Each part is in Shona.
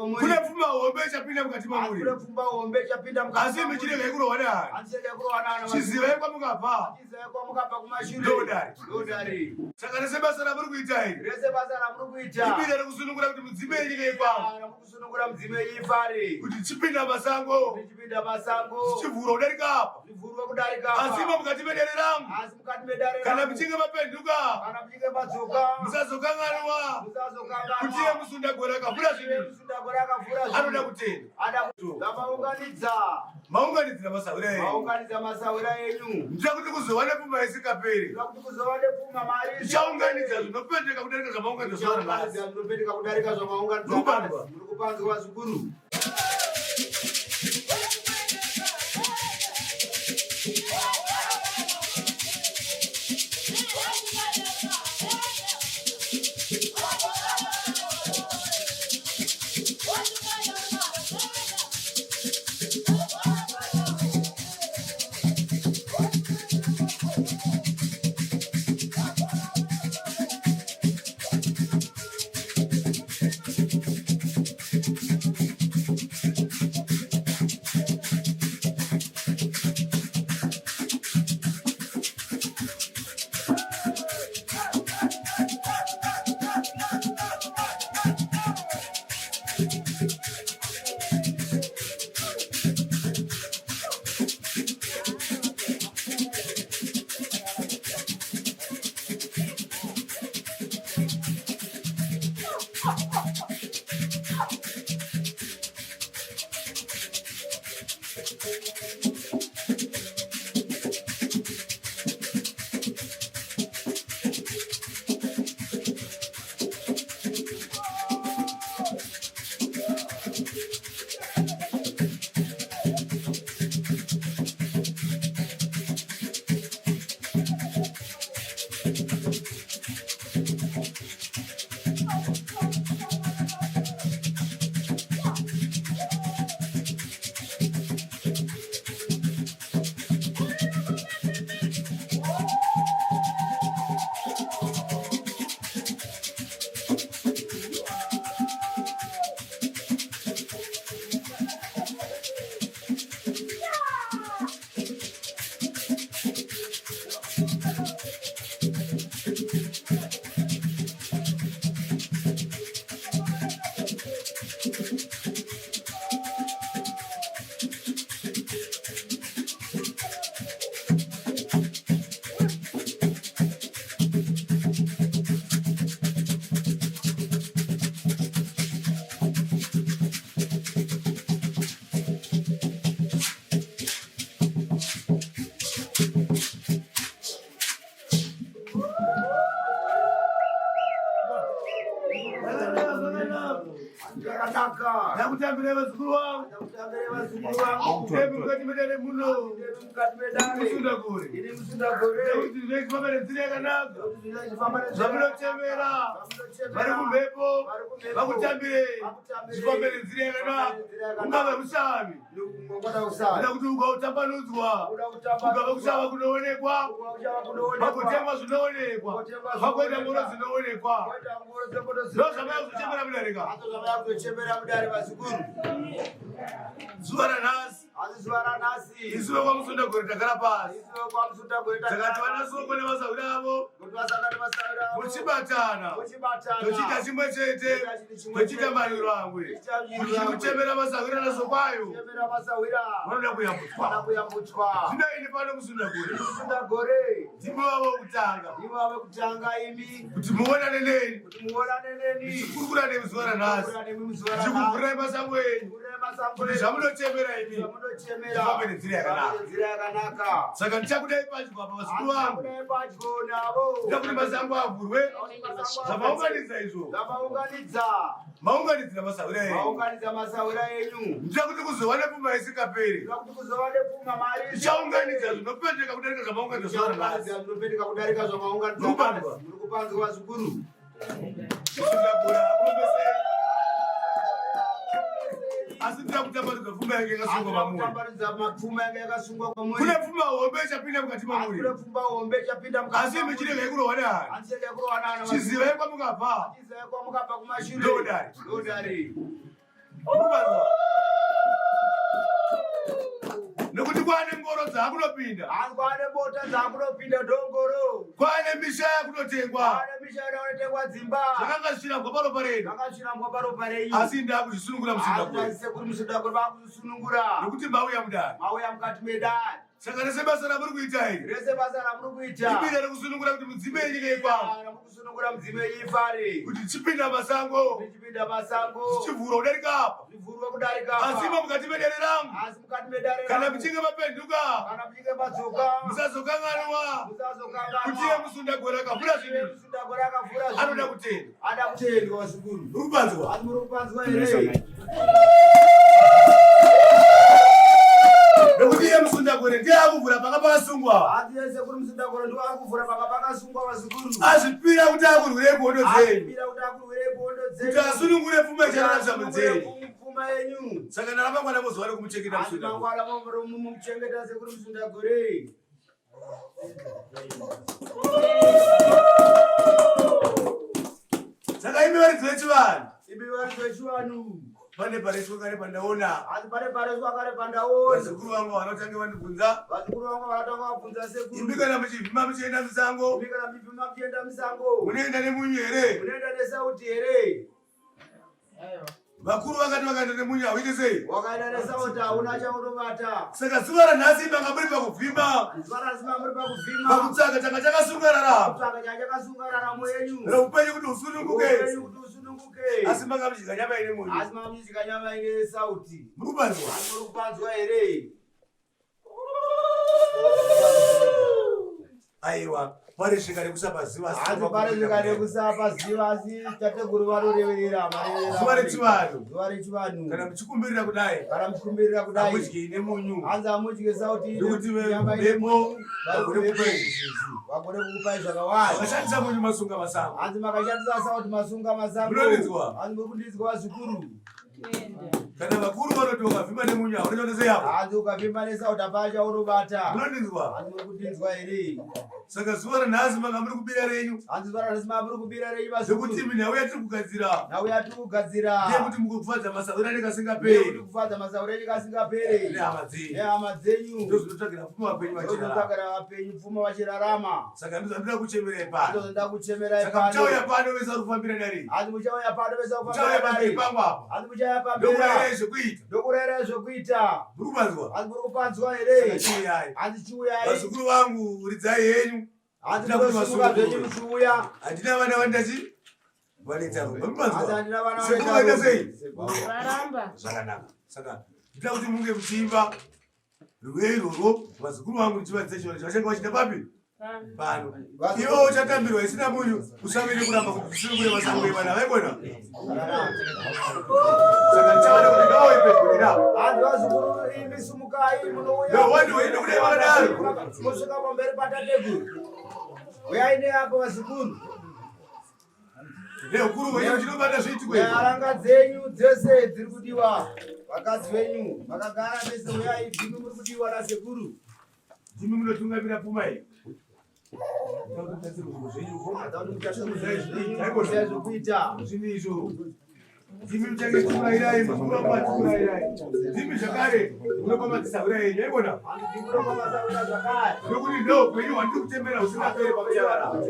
komuri. Kune pfuma hombe chapinda mukati mamuri. Kune pfuma hombe chapinda mukati. Asi michirege kurowana. Anseke kurowana. Chizive kwa mukapa. Chizive kwa mukapa kumashure. Lodari. Saka rese basa ramuri kuita iri. Rese basa ramuri kuita. Ibida rekusunungura kuti mudzime nyika ipa. Ramukusunungura mudzime ifare. Kuti chipinda masango. Chipinda masango. Chivhuro kudarika apa. Chivhuro kudarika apa. Asi mukati medare rangu. Asi mukati medare rangu. Kana michinge mapenduka. Kana michinge madzoka. Musazokanganwa. Musazokanganwa. Kuti ye Musundagore akavhura zvinhu. Musundagore akavhura zvinhu. Anoda kutenda. Ada kutonga. Maunganidza. Maunganidzira masaura enyu. Maunganidza masaura enyu. Ndira kuti kuzova nepfuma isingaperi. Ndira kuti kuzova nepfuma mari. Tichaunganidza zvinopendeka kudarika zvamaunganidza zuva ranhasi. Zvinopendeka kudarika zvamaunganidza nhasi. Muri kupanzwa zvikuru. Nakutambira vazukuru vangu. Tebu mukati medare muno. Musundagore. Kuti zvekufamba nenzira yakanaka. Zvamunochemera. Vari kumhepo. Vakutambire. Zvifambe nenzira yakanaka. Ungava mushavi. Kuda kuti ukautambanudzwa. Ukava kushava kunoonekwa. Vakutengwa zvinoonekwa. Vakuenda ngoro zvinoonekwa. Ndozvamaya kuchemera mudarika. Zuva ranhasi. Zuva ranhasi. Isuve kwa Musundagore takara pasi. Isuve kwa Musundagore takara pasi. Takati vanasoko nevasawira avo. Muchibatana. Tochita chimwe chete. Tochita mariro amwe. Kuti kuchemera masawira nasokwayo. Vanoda kuyambutswa. Zvinoini pano Musundagore. Ndimi wavo wekutanga. Kuti muonane neni. Tichikurukura nemi zuva ranhasi. Tichikuvhurai masango enyu. Kuti zvamunochemera imi. Zvifambe nenzira yakanaka. Saka ndichakudai padyo apa vazukuru vangu. Ndida kuti masango avhurwe. Zvamaunganidza izvo. Maunganidzira masaura enyu. Ndida kuti kuzova nepfuma isingaperi. Tichaunganidza zvinopendeka kudarika zvamaunganidza zuva ranhasi. Muri kupanzwa zvikuru. Asi ndira kutambanudza pfuma yange yakasungwa pamuri. Kune pfuma hombe chapinda mukati mamuri. Asi michirege kurowana. Chizive kwa mukapa. Kumashure. Lodari. dzakunopinda. Kwane mota dzakunopinda dhongoro. Kwane misha yakunotengwa. Kwane misha yakunotengwa dzimba. Zvakangashirambwa paropa renyu. Zvakashirambwa paropa renyu. Asi ndakuchisunungura Musundagore. Asi Sekuru Musundagore vakusunungura. Nokuti mauya mudare. Mauya mukati medare. Saka rese basa ramuri kuita iri. Rese basa ramuri kuita. Ipinda rekusunungura kuti mudzime yenyika ipa. Kusunungura mudzime ifare. Kuti chipinda masango. Chipinda masango. Chivhuro kudarika apa. Chivhuro kudarika apa. Asi mukati medare rangu. Asi mukati medare rangu. Kana muchinge mapenduka. Kana muchinge madzoka. Musazokanganwa. Musazokanganwa. Kuti iye Musundagore akavhura zvinhu. Musundagore akavhura zvinhu. Anoda kutenda. Ada kutendwa vazukuru. Muri kupanzwa. Asi muri kupanzwa here. Nokuti iye Musundagore ndiye akuvhura paka pakasungwa. Asi iye Sekuru Musundagore ndiye akuvhura paka pakasungwa vazukuru. Azvipira kuti akurwire gondo dzenyu. Azvipira kuti akurwire gondo dzenyu. Kuti asunungure pfuma ichararamiswa mudzeni. Pfuma yenyu. Saka ndaramangwana muzuva rekumuchengeta Musundagore. Mangwana mumuchengeta Sekuru Musundagore. Saka imi varidzi vechivanhu. Imi varidzi vechivanhu. Pane pareswa kare pandaona. Asi pane pareswa kare pandaona. Vazukuru vangu vanotange vandibvunza. Vazukuru vangu vanotanga vabvunza Sekuru. Imi kana muchivhima muchienda musango. Imi kana muchivhima muchienda musango. Munoenda nemunyu here? Munoenda nesauti here? Vakuru vakati vakaenda nemunyu hauite sei? Wakaenda nesauti hauna chaunobata. Saka zuva ranhasi manga muri pakuvhima. Zuva ranhasi manga muri pakuvhima. Pakutsvaga changa chakasunga raramo. Pakutsvaga changa chakasunga raramo yenyu. Reupenyu kuti usununguke. Reupenyu kuti usununguke. Asi manga muchidya nyama ine munyu. Asi manga muchidya nyama ine sauti. Muri kupanzwa? Muri kupanzwa here? Aiwa, paresvika rekusapaziva. Asi paresvika rekusapaziva asi tateguru vanoreverera marevera. Zuva rechivanhu. Zuva rechivanhu. Kana muchikumbirira kudai. Kana muchikumbirira kudai. Hamudyi nemunyu. Hanzi hamudyi sauti ine. Nokuti vemo vagone kupai zvizhinji. Vagone kukupai zvakawanda. Makashandisa munyu masunga masango. Hanzi makashandisa sauti masunga masango. Munondinzwa? Hanzi muri kundinzwa vazukuru. Kana vakuru vanoti ukavhima nemunyu haunoita sei apo. Hanzi ukavhima nesauti hapana chaunobata. Munondinzwa? Hanzi muri kundinzwa here. Saka zuva ranhasi manga muri kubira renyu. Hanzi zuva ranhasi manga muri kubira renyu vazukuru. Zvokuti imi nhau yatiri kugadzira. Nhau yatiri kugadzira. Ndiye kuti mukufadza masaura nekasingaperi. Kuti kufadza masaura nekasingaperi. Nehama dzenyu. Nehama dzenyu. Ndozvinotsvagira pfuma vapenyu vachirarama. Ndozvinotsvagira vapenyu pfuma vachirarama. Saka ndinoda kuchemerai pano. Ndozvoda kuchemerai pano. Saka muchauya pano vese vari kufambira nari. Hanzi muchauya pano vese vari kufambira nari. Muchauya pangu apa. Hanzi muchauya pamberi. Ndokurayira zvekuita. Muri kupanzwa? Hanzi muri kupanzwa here. Chiuyai. Hanzi chiuyai. Vazukuru vangu ridzai henyu. Hanzi ndosimuka zvenyu muchiuya. Handina vana vandachi? Vanetavo. Muri kupanzwa? Hanzi handina vana vandachi. Sekuru vaita sei? Varamba. Zvakanaka. Saka ndida kuti munge muchiimba rwiyo irworwo vazukuru vangu ndichivatidza chivanhu chavachange vachida papi? Pano. Ivo uchatambirwa isina munyu usamire kuramba kuti tisunungure masango evana vaikona. Saka ndichaona kuti ngavauye pedyo ninapo. Hanzi vazukuru imi sumukai munouya. Yo wandiwende kudai vakadaro. Musvika pamberi patateguru. Uyai neapo vazukuru. Neukuru hwenyu chinobata zviitiko izvi. Neharanga dzenyu dzese dziri kudiwa. Vakadzi venyu vakagara vese uyai dzimi muri kudiwa nasekuru. Dzimi munotungamira pfuma iyi. Zvekuita zvimi izvo. Dzimi muchange tikurairai mazukuru vangu vatikurairai. Dzimi zvakare munopa madzisaura enyu yaibona. Nokuti ndo upenyu hwandiri kutembera husingaperi pakuchararama.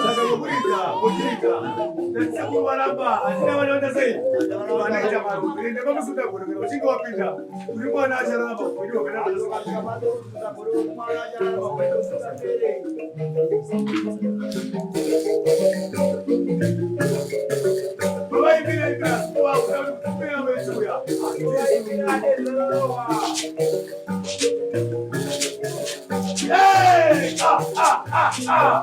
Saka mukuridza kuchiita tasekuru varamba hatina vana vanda sei vanaita vanhu kuenda pamusundagore kana uchinge wapinda uri mwana achararama upenyu hwakanaka. Vavaimbira imbira suwa kupera vechiuya. Hey! Ah!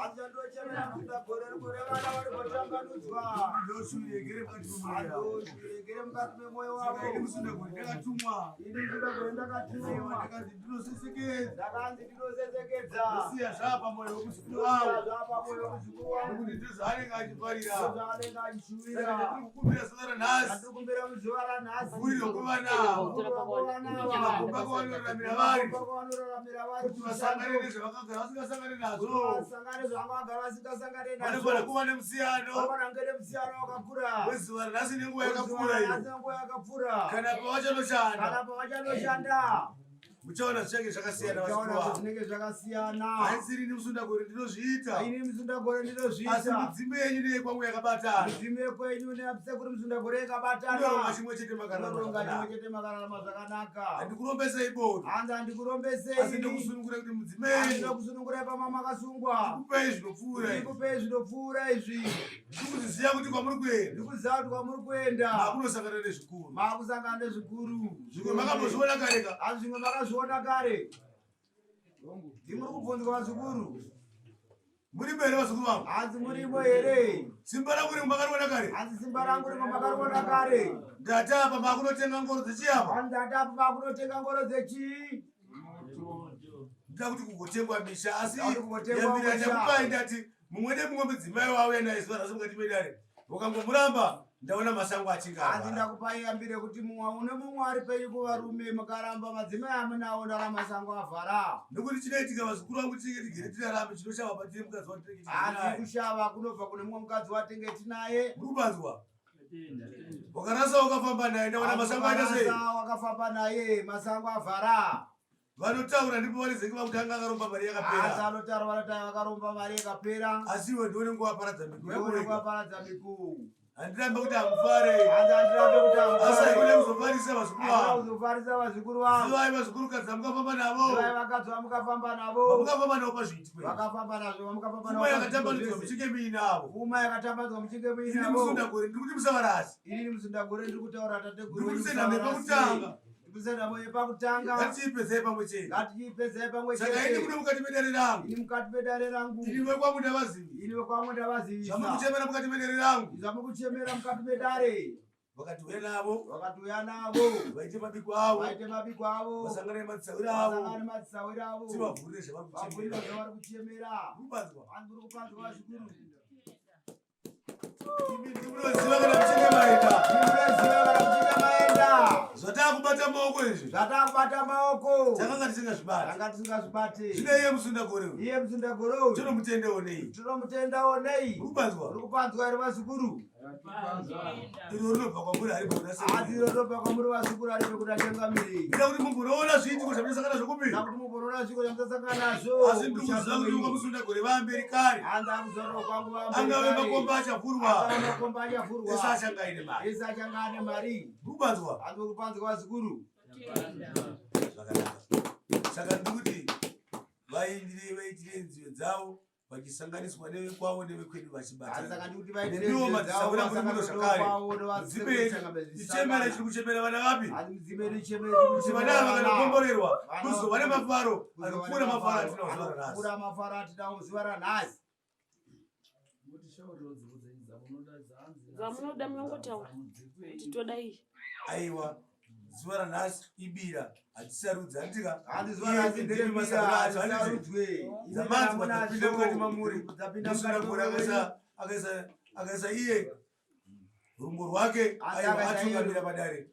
Achandochemera Musundagore gore vana vari kutambanudzwa. Ndoshuvigere mukati memwoyo yavo. Andozviregere mukati memwoyo wavo. Saka ini Musundagore ndakatumwa. Ini Musundagore ndakatumwa. Ndakanzi ndinosesekedza. Ndakanzi ndinosesekedza. Ndosiya zvapamwoyo womuzukuru wavo. Zvapamwoyo womuzukuru wangu. Nokuti ndozvaanenge achiparira. Ndozvaanenge achishuwira. Saka ndiri kukumbira zuva ranhasi. Ndiri kukumbira muzuva ranhasi. Vhuriro kuva navo. Vakavanoramira vari. Kuti vasangane nezvavakagara vasingasangane nazvo. Vasangane zvavakagara vasingasangane nazvo. Vanofana kuva nemusiyano. Vanofana kunge nemusiyano wakakura. Wezuva ranhasi nenguva yakapfuura iyo. Kana pavachanoshanda. Muchaona zvichange zvakasiyana zvakasiyana. Haisiri ini Musundagore ndinozviita. Ini Musundagore ndinozviita. Asi mudzimbe yenyu neyekwangu yakabatana. Mudzimbe kwenyu nesekuru Musundagore yakabatana. Munoronga chimwe chete makararama zvakanaka. Handikurombesei bodo. Hanzi handikurombesei. Asi ndokusunungura kuti mudzimbe yenyu. Ndokusunungura pama makasungwa. Ndikupei zvinopfuura izvi. Ndikupei zvinopfuura izvi. Ndikuziziya kuti kwamuri kuenda. Ndikuziva kuti kwamuri kuenda. Makunosangana nezvikuru. Makusangana nezvikuru. Zvimwe makambozviona kare ka. Asi zvimwe makazviona kare. Ndimuri kubvunzwa vazukuru. Muri mbere vazukuru vangu. Hanzi murimo here. Simba rangu rimo makariona kare. Hanzi simba rangu rimo makariona kare. Ndatapa makunotenga ngoro dzechiyapa. Hanzi ndatapa makunotenga ngoro dzechi. Ndida kuti kungotengwa misha asi kungotengwa yambira misha. ndakupai ndati mumwe nemumwe mudzimai wauya naye zuva rasi mukati medare. Ukangomuramba ndaona masango achinga. Hanzi ndakupai yambire kuti mumwe nemumwe ari penyu kuvarume mukaramba madzimai amunawo ndalamasango avhara. Nokuti chinoitika vazukuru vangu tinenge tigere tirarame chinoshava patine mukadzi watinenge tinaye. tinaye. Kushava kunobva kune mumwe mukadzi watinenge tinaye. Murubanzwa. Wakarasa wakafamba naye ndaona masango aita sei. Wakafamba naye masango avhara. Vanotaura ndipo varizenge vakutanga akaromba mari yakapera. Asi anotaura vanotanga vakaromba mari yakapera. Asi iwe ndione nguvaparadza miku yako rega. Nguvaparadza miku. Handirambe kuti hamufare. Hanzi handirambe kuti hamufare. Asi aikone kuzofarisa vazukuru vangu. Kuzofarisa vazukuru vangu. Zivai vazukuru-kadzi vamukafamba navo. Zivai vakadzi vamukafamba navo. Vamukafamba navo pazvitwe. Vakafamba nazvo vamukafamba navo. Pfuma yakatambanudzwa muchinge muinavo. Pfuma yakatambanudzwa muchinge muinavo. Ini Musundagore ndiri kuti musavarasi. Ini Musundagore ndiri kutaura tateguru. Ndiri kuti senhamo yepakutanga. Senhamo yepakutanga. Ngatiipedzei pamwe chete. Ngatiipedzei pamwe chete. Saka ini muri mukati medare rangu. Ini mukati medare rangu. Ini vekwangu ndavazivi. Ini vekwangu ndavazivisa. Zvamukuchemera mukati medare rangu. Zvamukuchemera mukati medare. Vakatiuya navo. Vakatiuya navo. Vaite mabiko avo. Vaite mabiko avo. Vasangane nematsawira avo. Vasangane nematsawira avo. Tivavhurire zvavari kuchemera. Vavhurire zvavari kuchemera. Murubanzwa. Hanzi muri kupanzwa vazukuru. Imi ndinoziva kana muchinge maenda. Ndinoziva kana muchinge maenda. Zvatakubata maoko izvi. Zvatakubata maoko. Takanga tisingazvibati. Tanga tisingazvibati. Zvino iye Musundagore uyu. Iye Musundagore uyu. Tinomutendewo nei. Tinomutendawo nei. Murubanzwa. Muri kupanzwa ere vazukuru. Iro rinobva kwamuri ari kuna sei. Asi iro rinobva kwamuri vazukuru ari pekuda tengamiri. Ndida kuti mumbonoona zviitiko zvamusasangana nazvo kumberi. Ndida kuti mumbonoona zviitiko zvamusasangana nazvo. Asi ndikuziva kuti kwaMusundagore vamberi kare. Hanzi akuziva kwangu vamberi kare. Angave makomba achavhurwa. Angave makomba achavhurwa. Ese achanga aine mari. Ese achanga ane mari. Murubanzwa. Hanzi muri kupanzwa vazukuru. Zvakanaka. Saka ndikuti vaindire vaitire nziyo dzavo vachisanganiswa nevekwavo nevekwedu vachibatana. Saka ndikuti vaitire nziyo dzavo vachisanganiswa nevekwavo nevakwedu. Ichemera chiri kuchemera vana vapi? Kuti vana ava vanokomborerwa kuzova nemafaro anopfuura mafaro atinawo zuva ranhasi. Zvamunoda munongotaura kuti toda iyi. Aiwa. Zuva ranhasi ibira hatisarudzi handika hanzi zuva ranhasi nderebira hatisarudzwe zamanzi dzapinda mukati mamuri Musundagore akaisa iye rumbo rwake atungamira padare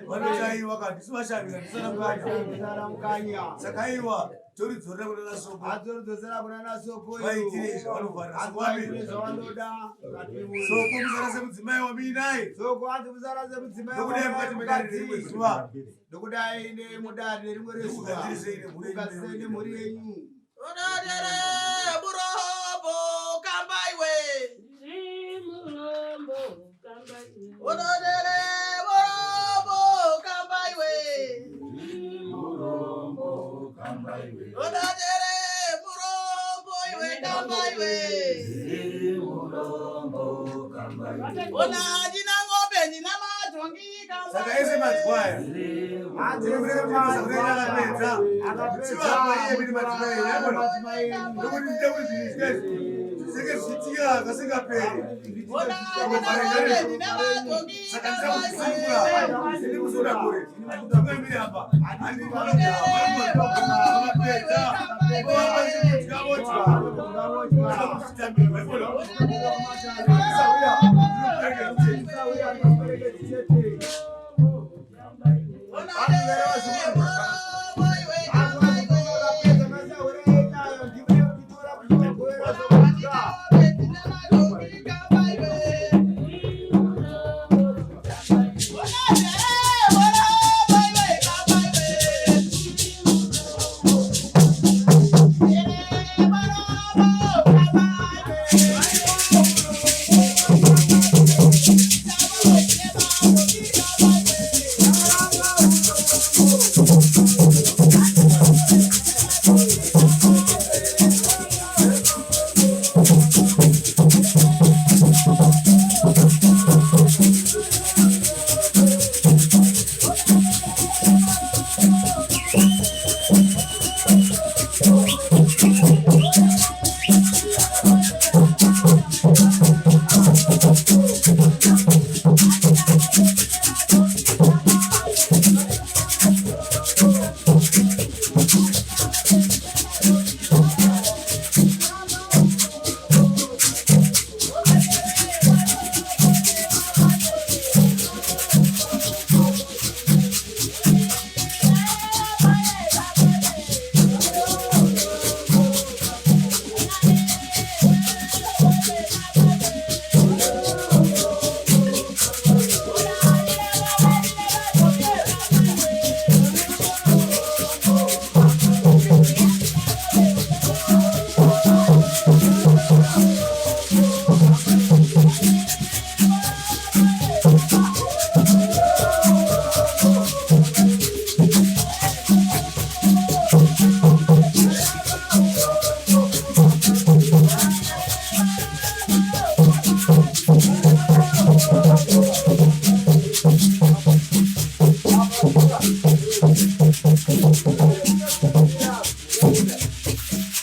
vanotaiwa kandi sivashavika saka aiwa toridzorera kunana soko vaitire zvavanofanira soko muzarase mudzimai wamuinaye nokudai mukati medare nerimwe zuva ndokudai nemudare nerimwe rezuva ugadzirise mhuri yenyu. Odadere murombo kambaiwe. Murombo kambaiwe. Odadere murombo kambaiwe. Murombo kambaiwe. Odadere murombo iwe kambaiwe. Murombo kambaiwe. Ona jina ng'ombe nina madongi Saka ese madzimai. Ndinomubereka mavazukuru akapedza. Chivapa iye kuti madzimai yabona. Nokuti nditauri zvinhu izvizvi. Seke zvichiitika kasingaperi. Saka ndichakudzingura. Ndiri Musundagore. Ndinombiri apa. Handinoda vakapedza. What?